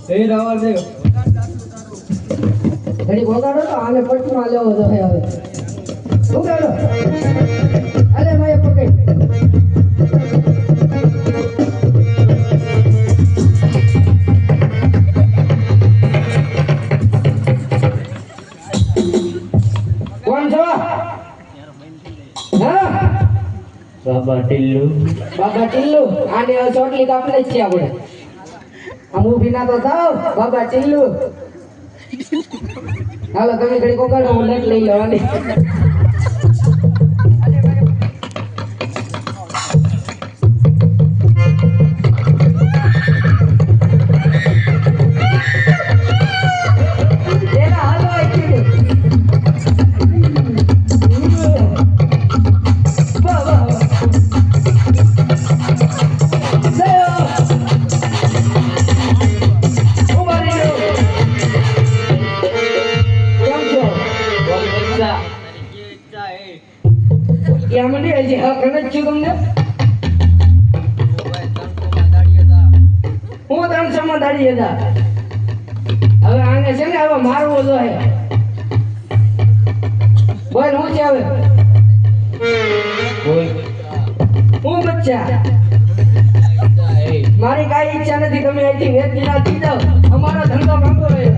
એ રાવણ દે ઘડી બોગાડો તો આને પટમાં લેવો તો હવે બોગાડો અરે ભાઈ પકડ કોણ છો હા બાબા ટિલ્લુ આને ચોટલી કાપલે જ છે આપણે हम भी ना तो थाओ बाबा चिल्लू हालो તમે ઘડી કોકાડો હું લેટ લઈ લેવાની એના હાલો આઈ બાબા क्या मंडी है जी हाँ करना चाहिए तुमने હું 300 માં દાડીએ જા હવે આને છે ને હવે મારવો જો હે બોલ હું છે હવે કોઈ હું બચ્ચા મારી કાઈ ઈચ્છા નથી તમે અહીંથી વેચી નાખી દો અમારો ધંધો માંગો રહે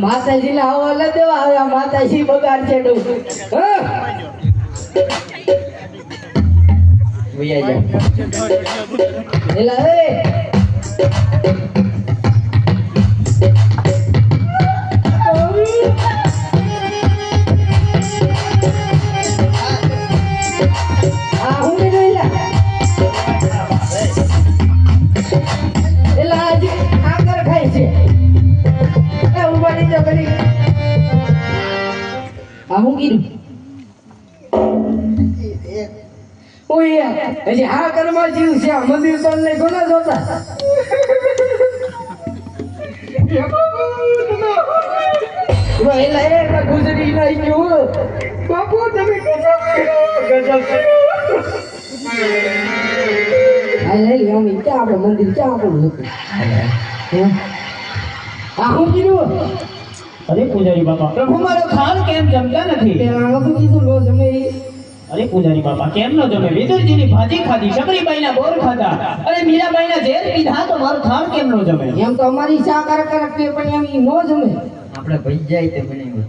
માતાજી ને આવા લે દેવા હવે માતાજી બગાડ છે ડો ભૈયા જા એલા એ આ હું ને એલા એલા આજ આકર ખાય છે હું કીધું ઓય હજી આ કરવા જીવ છે મંદિર તો લઈ કોના જોતા એલા એ ગુજરી લઈ ગયો બાપુ તમે ગજબ આ લઈ લે અમે ક્યાં આપણે મંદિર ક્યાં આપણું હતું આ હું કીધું અરે પૂજારી બાપા પ્રભુ મારો ખાન કેમ જમતા નથી પેલા વખત કીધું લો જમે અરે પૂજારી બાપા કેમ ન જમે વિદુરજીની ભાજી ખાધી શબરીબાઈના બોર ખાધા અરે મીરાબાઈના ઝેર પીધા તો મારું ખાન કેમ ન જમે એમ તો અમારી ચા કરક પે પણ એમ નો જમે આપણે ભઈજાય તે બનાવ્યો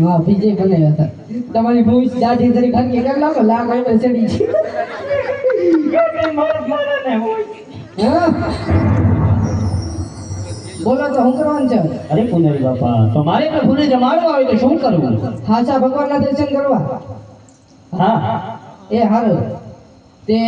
હા બીજે બનાવ્યા હતા તમારી ભૂસ દાઢી ધરી ખાકી કરી લાવો લાગ આવી ચડી છે ગમે મારા ને હોય હા બોલો તો હું કરવાનું છે અરે પૂજારી બાપા તો મારે પ્રભુને જમાડવા હોય તો શું કરવું હાચા ભગવાનના દર્શન કરવા હા એ હારું તે